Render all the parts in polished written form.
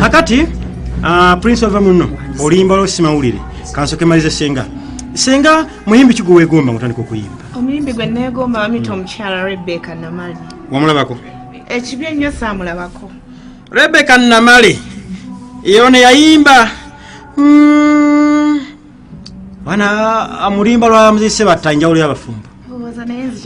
Hakati Prince of Muno olimba losimawulire kansoke malize senga muyimbi kiguwe gomba mutandika okuyimba omuyimbi gwe negomba bamita omukyala Rebecca Namali wamulabako ekibye nnyo saamulabako Rebecca Namali yone yayimba wana amulimba lwa muzise batanjawulo y'abafumbo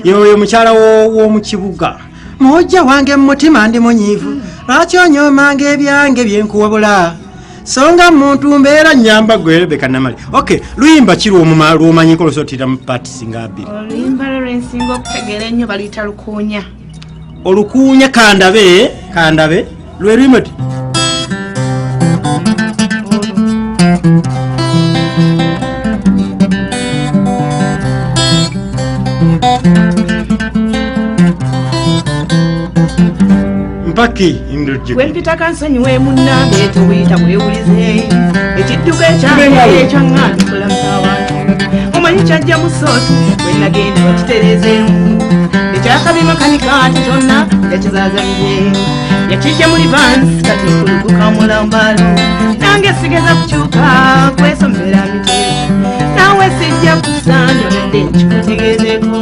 yoyo mukyala wo mu kibuga mojja wange mutima ndi munyivu lwaki onyoomanga ebyange byenkuwabula songa muntu mbeera nyamba gwe Rebecca Namali okay luyimba kiri lwomanyi kolosotira mu pati singa abiri oluyimba lwensinga okutegeera ennyo baliyita lukuunya olukuunya kandabe lwe luyimba ti mpaki indurje wempita kansonyi we munnange tuwita mwewulize ekidduka ekyange ekyanganda okulamusa abantu omanyi kyajja musootu wenagenda bakitereezeemu ekyakabima kanikaati kyonna yakizaazanyije yakijja muri vansi kati kuluguka mulambalo nange sigeza kukyuka kwesomera miteeko nawe sijja kusanja nedde nkikutegeezeko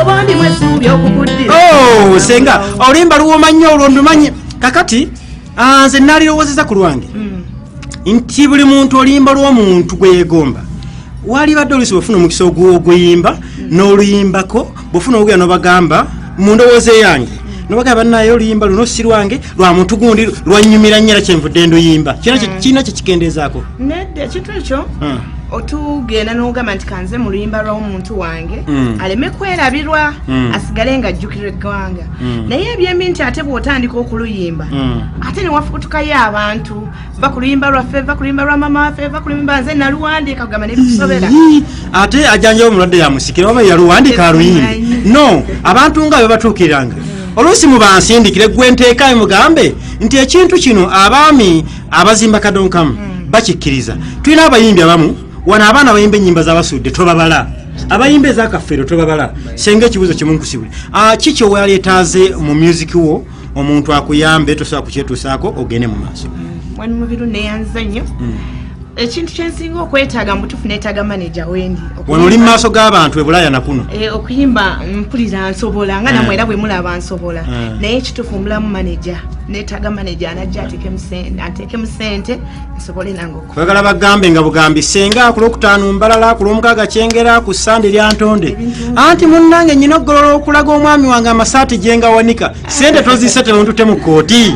obandi mwesuubya okukuddira senga olimba luwoma nnyo olwo ndumanyi kakati nze naalirowozeza ku lwange nti buli muntu olimba lw'omuntu gwe yeegomba walibadde oluusi bwefuna omukisa oguyimba n'oluyimbako bwefuna ogwya nobagamba mu ndowooza yange nobagamba naye oluyimba luno si lwange lwa muntu gundi lwanyumira nnyo era kyenvudde nduyimba kirina kyekikendeezaako nedde ekintu ekyo otugenda n'ogamba nti kanze mu luyimba lw'omuntu wange aleme kwerabirwa asigale nga ajjukira eggwanga naye ebyembi nti ate bw'otandika okuluyimba ate ne wafukutukayo abantu va ku luyimba lwaffe va ku luyimba lwa mama waffe va ku luyimba nze naluwandiika kugamba nebitusobera ate ajjanjawo omulwadde yamusikira oba yaluwandiika aluyimbi no abantu nga bwe batuukiriranga oluusi mubansindikire gwe nteekayo mugambe nti ekintu kino abaami abazimba kadonkamu bakikkiriza tulina abayimbi abamu wana abaana bayimba ennyimba z'abasudde tobabala abayimba ez'akaffeero tobabala senga ekibuuzo kimu nkusibule kiki owaleetaaze mu music wo omuntu akuyambe tosobola kukyetuusaako ogende mu maaso wani mubiru neyanza nnyo ekintu kyensinga okwetaaga mutufu neetaaga manager wendi wano oli mu maaso g'abantu ebulaya nakuno okuyimba mpulira nsobola nga namwe era bwe mulaba nsobola naye ekitufu mulamu manager neetaaga manager anajja ateekemu ssente nsobole nange kwagala bagambe nga bugambi senga ku lwokutaano mbalala ku lwomukaaga kyengera ku ssande lya ntonde anti munnange nnyina okugolola okulaga omwami wange amasaati gye ngawanika ssente tozise temuntute mu kooti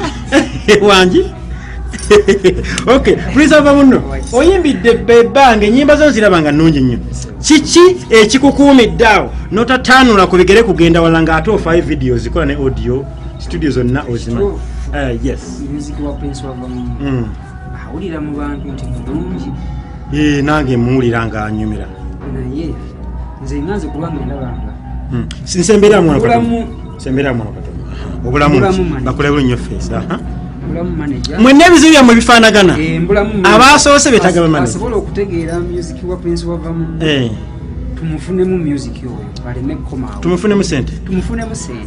wangi okay please ava muno oyimbidde bebange ennyimba zo zirabanga nnungi nnyo kiki ekikukuumidde awo notatanula ku bigere kugenda wala nga ate ofayo videos kola ne audio studio zonna ozima yes music wa Prince wa awulira mu bantu nti mulungi nange muwulira nga anyumira naye nze nganze kulwanga ndabanga sinsembera mwana katonda sembera mwana katonda obulamu bakole bulunyo face mwene ebizibu byammwe bifaanagana abasoose betagaba manager asobola okutegeera music wa Prince wa Vamu tumufunemu music oyo baleme kukomawo tumufunemu sente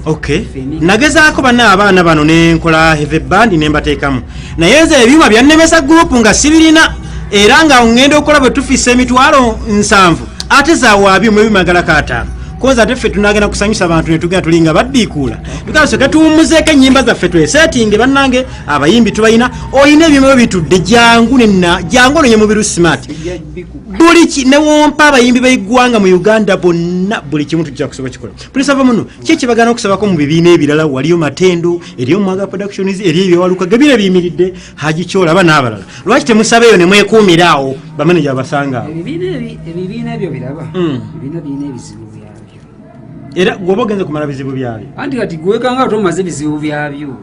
okay nagezaako banna abaana bano nenkola heavy band nembateekamu naye nze ebyuma byannemesa group nga sibirina era nga ngenda okukola bwe tufiisa emitwalo 7 ate zawaabi mu ebimagalako 5 koza ate ffe tunagenda kusanyusa abantu ne tugenda tulinga baddiikuula tukasoke tuwummuzeeko ennyimba zaffe tweseetinge bannange abayimbi tubayina oyina ebyuma bitudde jangu nonye mubiru smart buli newompa abayimbi b'eggwanga mu Uganda bonna buli kimu tujja kusobola kikola Prince ava muno kiki bagana okusabako mu bibiina ebirala waliyo Matendo eriyo Mwaga Productions eriyo ebyewaluka gebire biyimiridde Haji Kyola aba n'abalala lwaki temusabeeyo ne mwekuumiraawo bamaneja abasanga ebibiina ebyo biraba ebibiina birina ebizibu era gwoba ogenze kumala bizibu byabyo anti kati gwekanga tomaze bizibu byabyo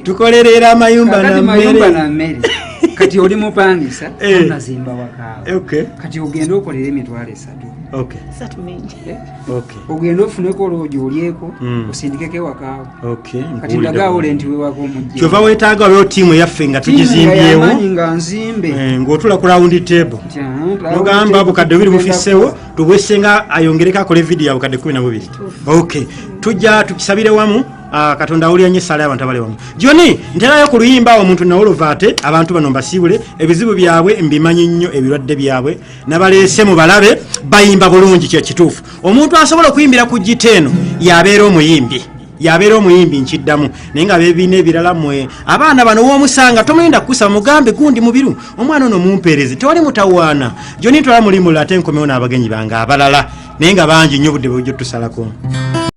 tukolerera amayumba na mmere kati oli mupangisa onazimba wakaawo okay kati ogenda okolera emitwalo 3 ogenda ofuneko olwojo olyeko osindikeko ewakaawo kati ndagaawole nti wewaka omujja kyova weetaaga wabewo tiimu eyaffe nga tugizimbyewo nga nzimbe ng'otula ku round table nogamba bukadde bubiri bufissewo tubwese nga ayongereko akole vidiyo ya bukadde 12 tujja tukisabire wamu katonda awulira nnyo essaala y'abantu abali wamu joni nterayo ku luyimba awo omuntu nawolovaate abantu bano mbasiibule ebizibu byabwe mbimanyi nnyo ebirwadde byabwe nabaleese mu balabe bayimba bulungi kyekituufu omuntu asobola okuyimbira ku giteeno yabeera omuyimbi nkiddamu naye nga beebiina ebirala mwe abaana bano w'omusanga tomulinda kukusa mugambe gundi mubiru omwana ono mumpeerezi tewali mutawaana joni twala mulimbulira ate nkomewo n'abagenyi bange abalala naye nga bangi nnyo budde bwejjo tusalako